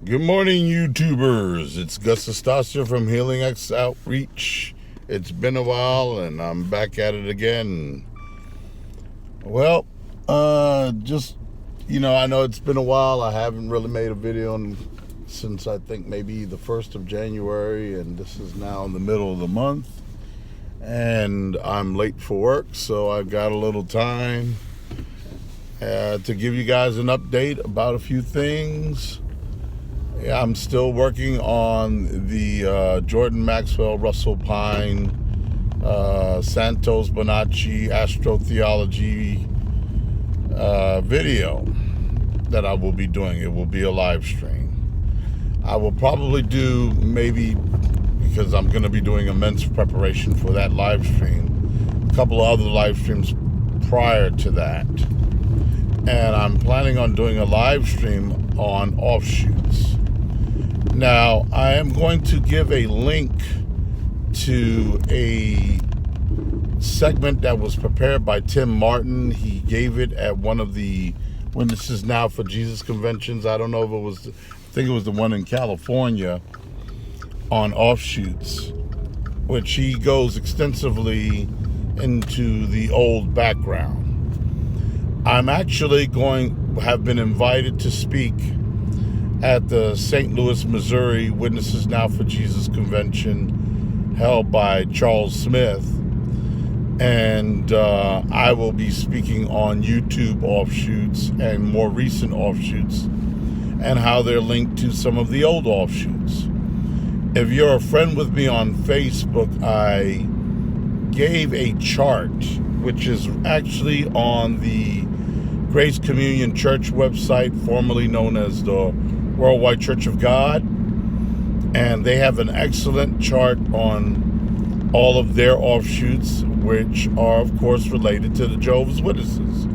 Good morning, YouTubers. It's Gus Astasia from Healing X Outreach. It's been a while, and I'm back at it again. Well, I know it's been a while. I haven't really made a video since I think maybe the 1st of January, and this is now in the middle of the month. And I'm late for work, so I've got a little time to give you guys an update about a few things. Yeah, I'm still working on the Jordan Maxwell, Russell Pine, Santos Bonacci astrotheology video that I will be doing. It will be a live stream. I will probably do, maybe because I'm going to be doing immense preparation for that live stream, a couple of other live streams prior to that. And I'm planning on doing a live stream on offshoots. Now, I am going to give a link to a segment that was prepared by Tim Martin. He gave it at one of the Witnesses Now for Jesus conventions. I don't know if it was, I think it was the one in California on offshoots, which he goes extensively into the old background. I'm actually have been invited to speak at the St. Louis, Missouri Witnesses Now for Jesus convention held by Charles Smith. And I will be speaking on YouTube offshoots and more recent offshoots and how they're linked to some of the old offshoots. If you're a friend with me on Facebook, I gave a chart, which is actually on the Grace Communion Church website, formerly known as the Worldwide Church of God, and they have an excellent chart on all of their offshoots, which are of course related to the Jehovah's Witnesses.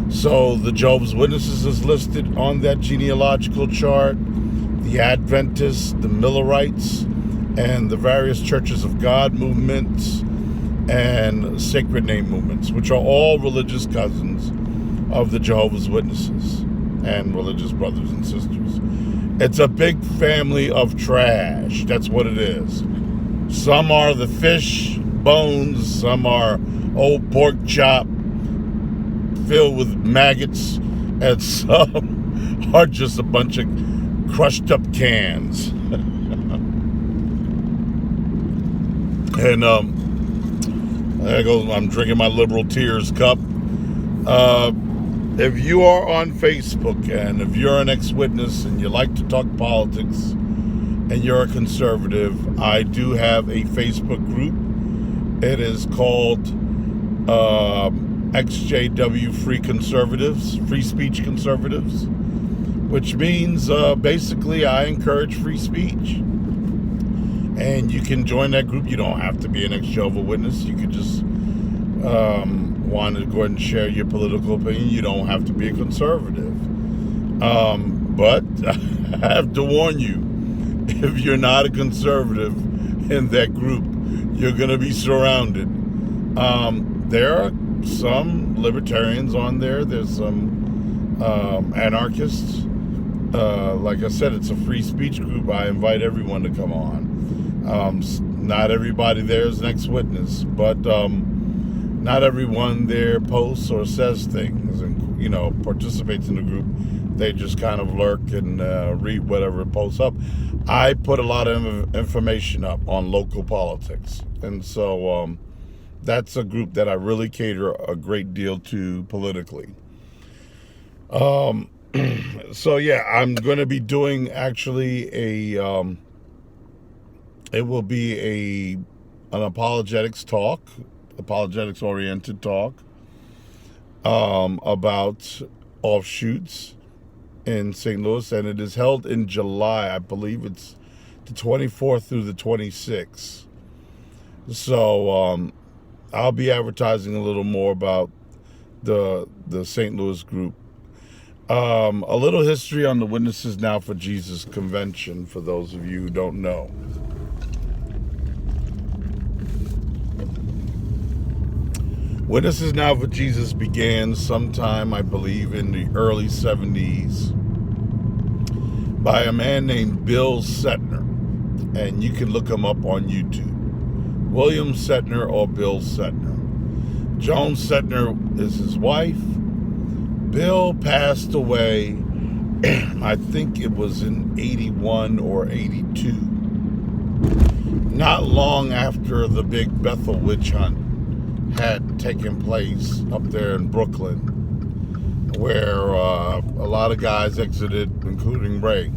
So the Jehovah's Witnesses is listed on that genealogical chart, the Adventists, the Millerites, and the various Churches of God movements and Sacred Name movements, which are all religious cousins of the Jehovah's Witnesses and religious brothers and sisters. It's a big family of trash. That's what it is. Some are the fish bones, some are old pork chop filled with maggots, and some are just a bunch of crushed up cans. And there goes, I'm drinking my liberal tears cup. If you are on Facebook and if you're an ex-witness and you like to talk politics and you're a conservative, I do have a Facebook group. It is called XJW Free Conservatives, Free Speech Conservatives, which means basically I encourage free speech. And you can join that group. You don't have to be an ex-Jehovah's Witness. You could just want to go ahead and share your political opinion. You don't have to be a conservative. But I have to warn you, if you're not a conservative in that group, you're going to be surrounded. There are some libertarians on there. There's some anarchists. Like I said, it's a free speech group. I invite everyone to come on. Not everybody there is an ex-witness, but not everyone there posts or says things and, participates in the group. They just kind of lurk and read whatever posts up. I put a lot of information up on local politics. And so that's a group that I really cater a great deal to politically. So yeah, I'm going to be doing actually it will be an apologetics oriented talk about offshoots in St. Louis, and it is held in July. I believe it's the 24th through the 26th. So I'll be advertising a little more about the St. Louis group. A little history on the Witnesses Now for Jesus convention for those of you who don't know. Witnesses Now for Jesus began sometime, I believe, in the early 70s. by a man named Bill Setner, and you can look him up on YouTube. William Setner or Bill Setner. Joan Setner is his wife. Bill passed away, I think it was in 81 or 82. Not long after the big Bethel witch hunt had taken place up there in Brooklyn, where a lot of guys exited, including Ray.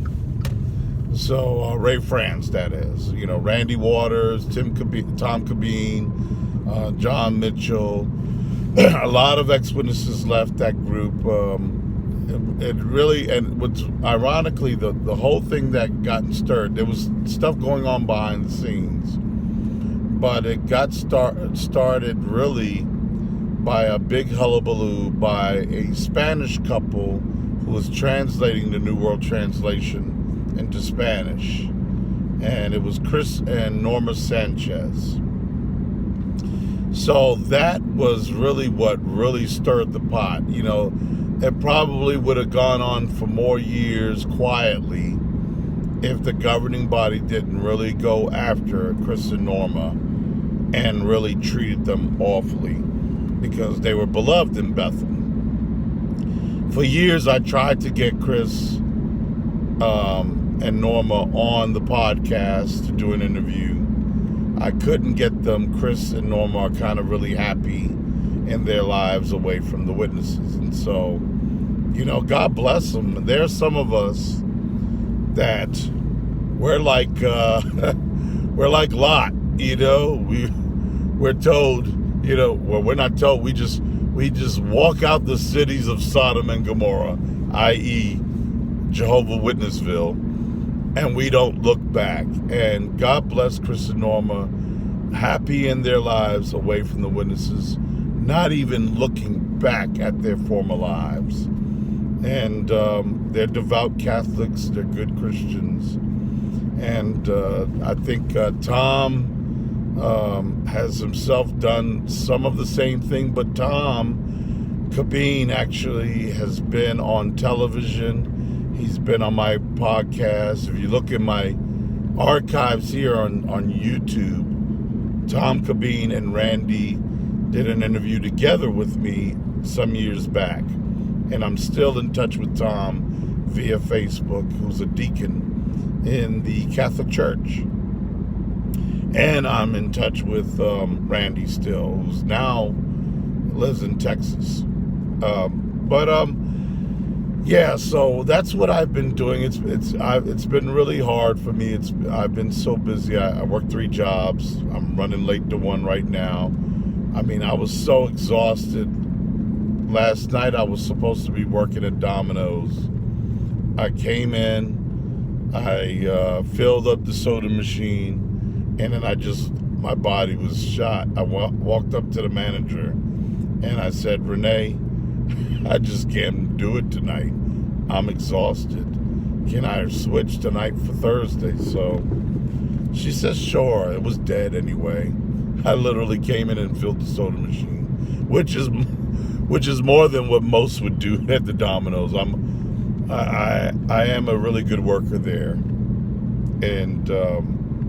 So Ray France, that is. You know, Randy Waters, Tom Cabine, John Mitchell. A lot of ex-witnesses left that group. It really, and what's ironically, the whole thing that got stirred, there was stuff going on behind the scenes, but it got started really by a big hullabaloo by a Spanish couple who was translating the New World Translation into Spanish, and it was Chris and Norma Sanchez. So that was really what really stirred the pot. You know, it probably would have gone on for more years quietly if the governing body didn't really go after Chris and Norma and really treated them awfully, because they were beloved in Bethel. For years, I tried to get Chris and Norma on the podcast to do an interview. I couldn't get them. Chris and Norma are kind of really happy in their lives away from the witnesses. And so, you know, God bless them. There's some of us that we're like Lot, you know. We're told, you know, well, we're not told, we just walk out the cities of Sodom and Gomorrah, i.e. Jehovah Witnessville, and we don't look back. And God bless Chris and Norma, happy in their lives away from the witnesses, not even looking back at their former lives. And they're devout Catholics, they're good Christians. And I think Tom has himself done some of the same thing, but Tom Cabine actually has been on television. He's been on my podcast. If you look in my archives here on YouTube, Tom Cabine and Randy did an interview together with me some years back. And I'm still in touch with Tom via Facebook, who's a deacon in the Catholic Church. And I'm in touch with Randy still, who's now lives in Texas. Yeah, so that's what I've been doing. It's been really hard for me. I've been so busy. I work 3 jobs. I'm running late to one right now. I mean, I was so exhausted. Last night I was supposed to be working at Domino's. I came in, I filled up the soda machine, and then my body was shot. I walked up to the manager and I said, Renee, I just can't do it tonight. I'm exhausted. Can I switch tonight for Thursday? So she says, sure. It was dead anyway. I literally came in and filled the soda machine, which is more than what most would do at the Domino's. I am a really good worker there, and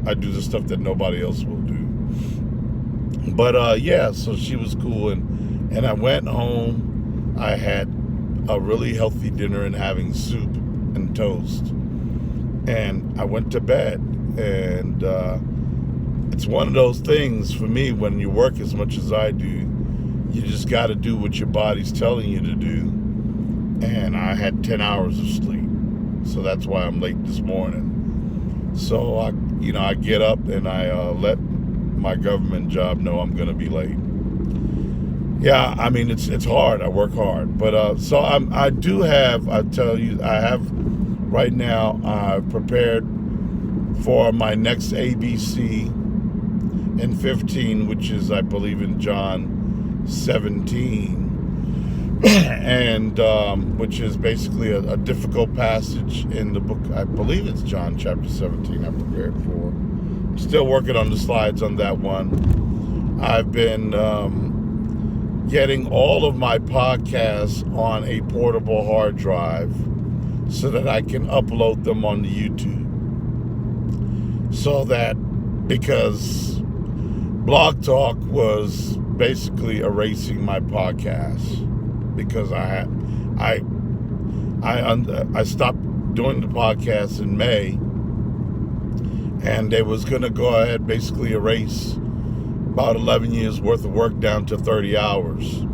I do the stuff that nobody else will do. But yeah, so she was cool, and I went home. I had a really healthy dinner and having soup and toast, and I went to bed. And it's one of those things for me, when you work as much as I do, you just got to do what your body's telling you to do. And I had 10 hours of sleep, so that's why I'm late this morning. So I get up and I let my government job know I'm going to be late. Yeah, I mean, it's hard. I work hard. But so I have right now, I've prepared for my next ABC in 15, which is, I believe, in John 17, and which is basically a difficult passage in the book. I believe it's John chapter 17 I'm prepared for. I'm still working on the slides on that one. I've been getting all of my podcasts on a portable hard drive so that I can upload them on the YouTube. So that, because Blog Talk was basically erasing my podcast, because I stopped doing the podcast in May, and they was going to go ahead, basically erase about 11 years worth of work down to 30 hours.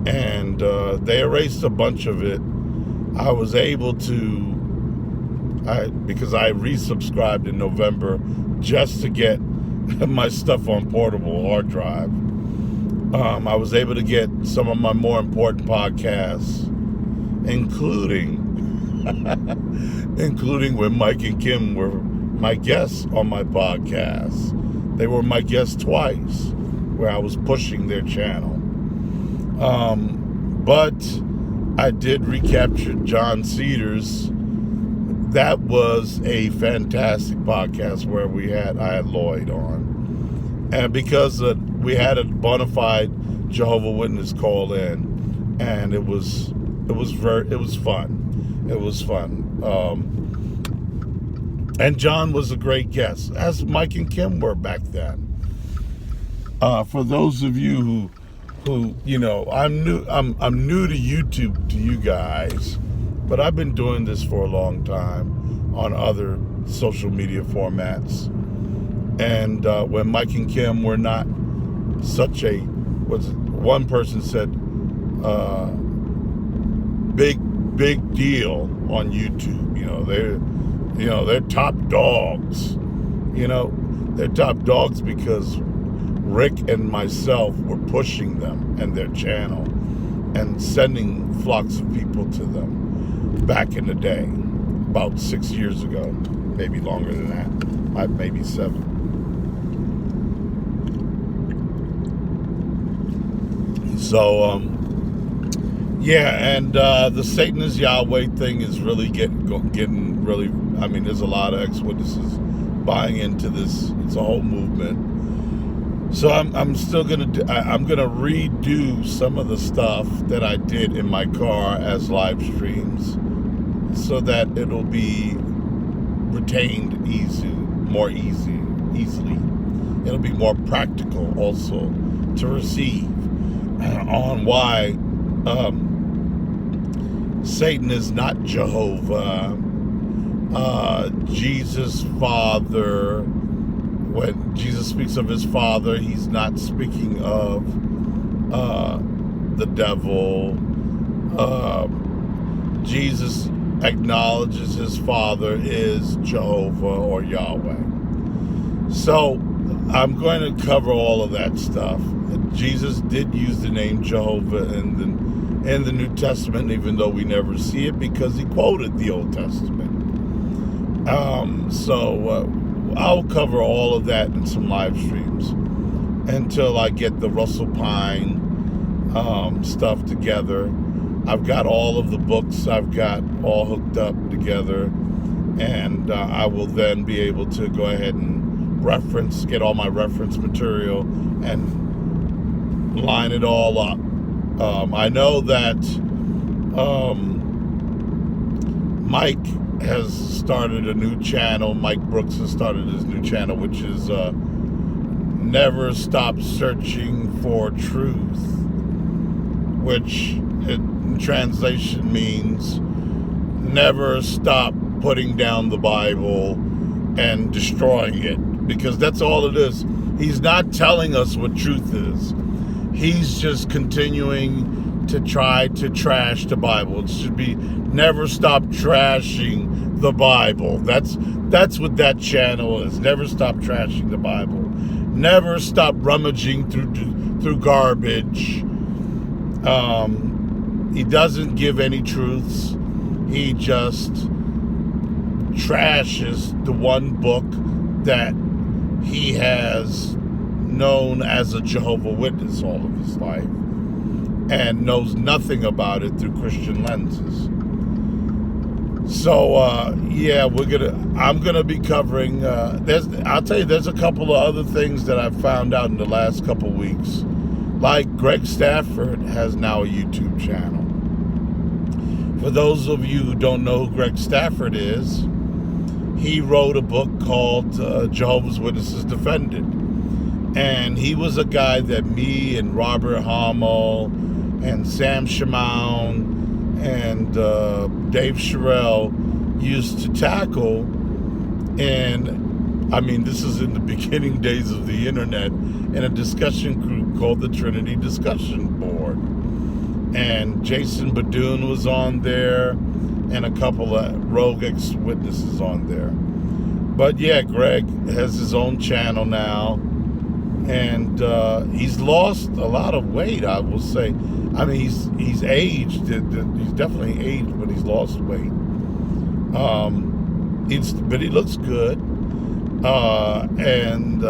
And they erased a bunch of it. I was able to, because I resubscribed in November just to get my stuff on portable hard drive. I was able to get some of my more important podcasts, including when Mike and Kim were my guests on my podcast. They were my guests twice, where I was pushing their channel. But I did recapture John Cedars. That was a fantastic podcast where I had Lloyd on. And because we had a bona fide Jehovah's Witness call in, and it was fun. It was fun. And John was a great guest, as Mike and Kim were back then. For those of you who I'm new to YouTube, to you guys, but I've been doing this for a long time on other social media formats. And when Mike and Kim were not such a, one person said, big deal on YouTube. They're top dogs. They're top dogs because Rick and myself were pushing them and their channel and sending flocks of people to them back in the day, about 6 years ago, maybe longer than that, maybe 7. So, the Satan is Yahweh thing is really getting really, there's a lot of ex-witnesses buying into this. It's a whole movement. So I'm still gonna redo some of the stuff that I did in my car as live streams, so that it'll be retained easily. It'll be more practical also to receive on why Satan is not Jehovah. Jesus' Father, when Jesus speaks of his Father, he's not speaking of the devil. Jesus acknowledges his Father is Jehovah or Yahweh. So I'm going to cover all of that stuff. Jesus did use the name Jehovah in the New Testament, even though we never see it, because he quoted the Old Testament. I'll cover all of that in some live streams until I get the Russell Pine stuff together. I've got all of the books I've got all hooked up together, and I will then be able to go ahead and get all my reference material and line it all up. I know that Mike has started a new channel. Mike Brooks has started his new channel, which is Never Stop Searching for Truth, which in translation means never stop putting down the Bible and destroying it, because that's all it is. He's not telling us what truth is. He's just continuing to try to trash the Bible. It should be never stop trashing the Bible. That's what that channel is. Never stop trashing the Bible. Never stop rummaging through garbage. He doesn't give any truths. He just trashes the one book that he has known as a Jehovah's Witness all of his life, and knows nothing about it through Christian lenses. So I'm gonna be covering. I'll tell you, there's a couple of other things that I've found out in the last couple of weeks. Like Stanford has now a YouTube channel. For those of you who don't know who Greg Stanford is, he wrote a book called Jehovah's Witnesses Defended. And he was a guy that me and Robert Hamill and Sam Shimon and Dave Sherrill used to tackle. And I mean, this is in the beginning days of the internet, in a discussion group called the Trinity Discussion Board. And Jason Badoon was on there, and a couple of rogue ex-witnesses on there. But yeah, Greg has his own channel now, and he's lost a lot of weight, I will say. I mean, he's aged. He's definitely aged, but he's lost weight. But he looks good. And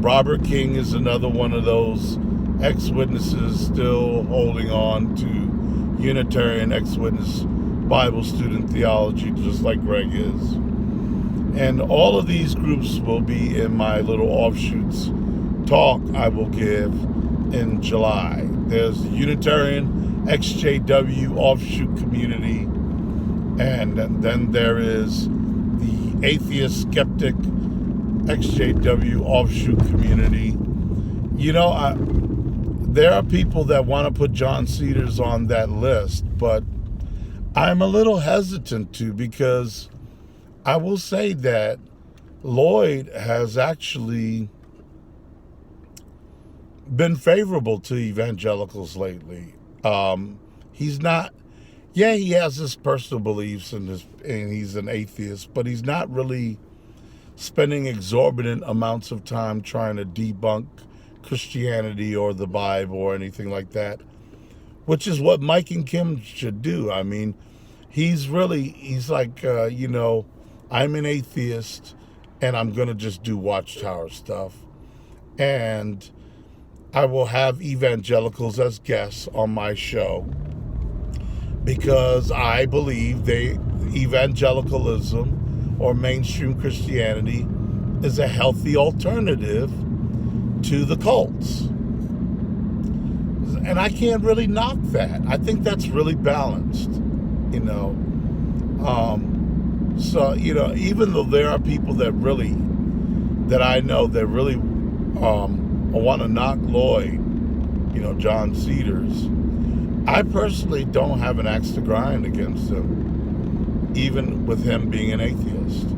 Robert King is another one of those ex-witnesses still holding on to Unitarian ex-witness Bible student theology, just like Greg is. And all of these groups will be in my little offshoots talk I will give in July. There's the Unitarian XJW offshoot community, and then there is the Atheist Skeptic XJW offshoot community. You know, there are people that want to put John Cedars on that list, but I'm a little hesitant to, because I will say that Lloyd has actually been favorable to evangelicals lately. He's not, yeah, he has his personal beliefs and he's an atheist, but he's not really spending exorbitant amounts of time trying to debunk Christianity or the Bible or anything like that, which is what Mike and Kim should do. I mean, he's like, you know, I'm an atheist and I'm going to just do Watchtower stuff. And I will have evangelicals as guests on my show, because I believe evangelicalism or mainstream Christianity is a healthy alternative to the cults. And I can't really knock that. I think that's really balanced, you know. So, you know, even though there are people that I know that really want to knock Lloyd, you know, John Cedars, I personally don't have an axe to grind against him, even with him being an atheist,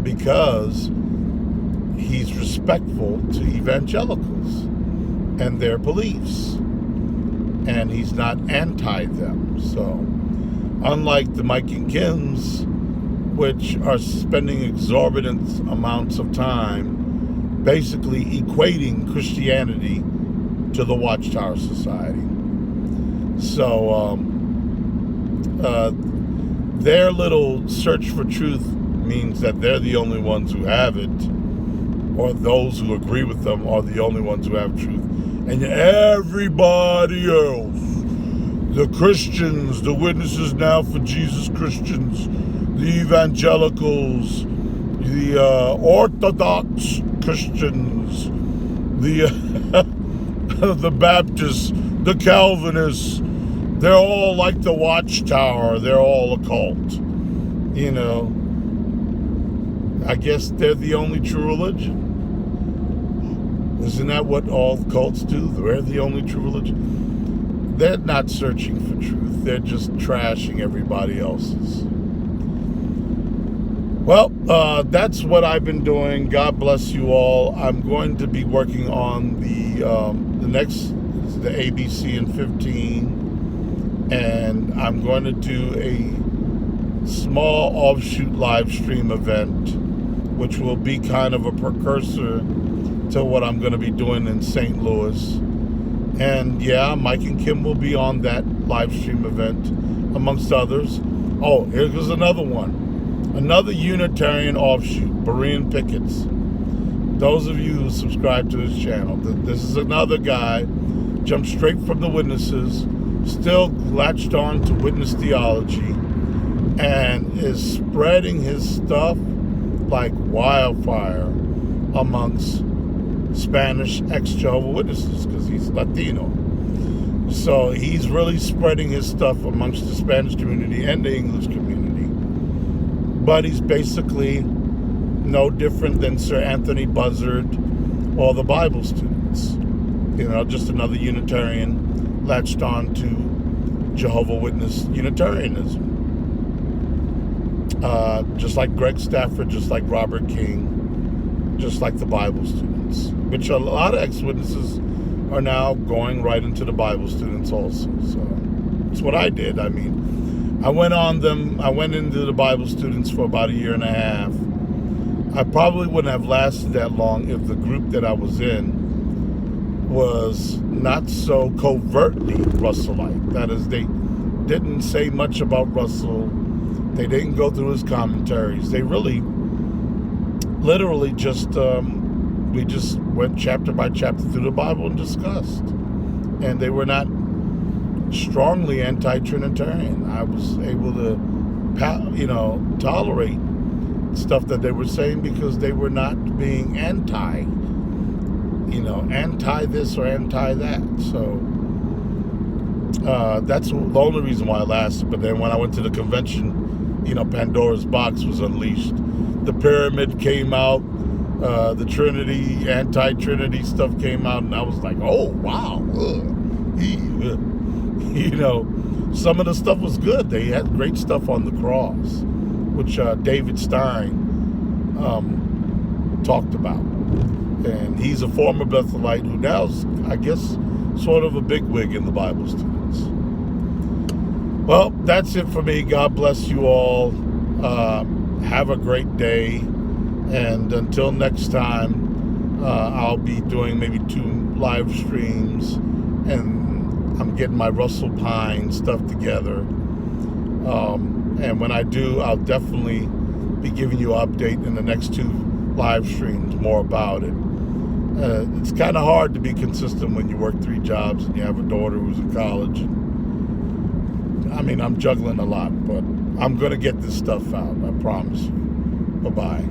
because he's respectful to evangelicals and their beliefs, and he's not anti them. So unlike the Mike and Kims, which are spending exorbitant amounts of time basically equating Christianity to the Watchtower Society. So their little search for truth means that they're the only ones who have it, or those who agree with them are the only ones who have truth. And everybody else, the Christians, the Witnesses Now for Jesus Christians, the evangelicals, the Orthodox Christians, the the Baptists, the Calvinists, they're all like the Watchtower. They're all a cult. You know, I guess they're the only true religion. Isn't that what all cults do? They're the only true religion. They're not searching for truth. They're just trashing everybody else's. Well, that's what I've been doing. God bless you all. I'm going to be working on the next, the ABC in 15, and I'm going to do a small offshoot live stream event, which will be kind of a precursor to what I'm going to be doing in St. Louis. And yeah, Mike and Kim will be on that live stream event, amongst others. Oh, here goes another one. Another Unitarian offshoot, Berean Pickets. Those of you who subscribe to this channel, this is another guy, jumped straight from the Witnesses, still latched on to witness theology, and is spreading his stuff like wildfire amongst Spanish ex-Jehovah's Witnesses, because he's Latino. So he's really spreading his stuff amongst the Spanish community and the English community. But he's basically no different than Sir Anthony Buzzard or the Bible students. Just another Unitarian latched on to Jehovah's Witness Unitarianism. Just like Greg Stafford, just like Robert King, just like the Bible students, which a lot of ex-witnesses are now going right into the Bible students also. So it's what I did. I went into the Bible students for about a year and a half. I probably wouldn't have lasted that long if the group that I was in was not so covertly Russellite. That is, they didn't say much about Russell. They didn't go through his commentaries. They really, literally just, we just went chapter by chapter through the Bible and discussed. And they were not strongly anti-Trinitarian. I was able to, tolerate stuff that they were saying because they were not being anti this or anti that. So that's the only reason why I lasted. But then when I went to the convention, Pandora's box was unleashed. The pyramid came out, the Trinity, anti-Trinity stuff came out, and I was like, oh, wow. Some of the stuff was good. They had great stuff on the cross, which David Stein talked about. And he's a former Bethelite who now's, I guess, sort of a bigwig in the Bible students. Well, that's it for me. God bless you all. Have a great day. And until next time, I'll be doing maybe 2 live streams. And I'm getting my Russell Pine stuff together. And when I do, I'll definitely be giving you an update in the next 2 live streams more about it. It's kind of hard to be consistent when you work 3 jobs and you have a daughter who's in college. I'm juggling a lot, but I'm going to get this stuff out. I promise you. Bye-bye.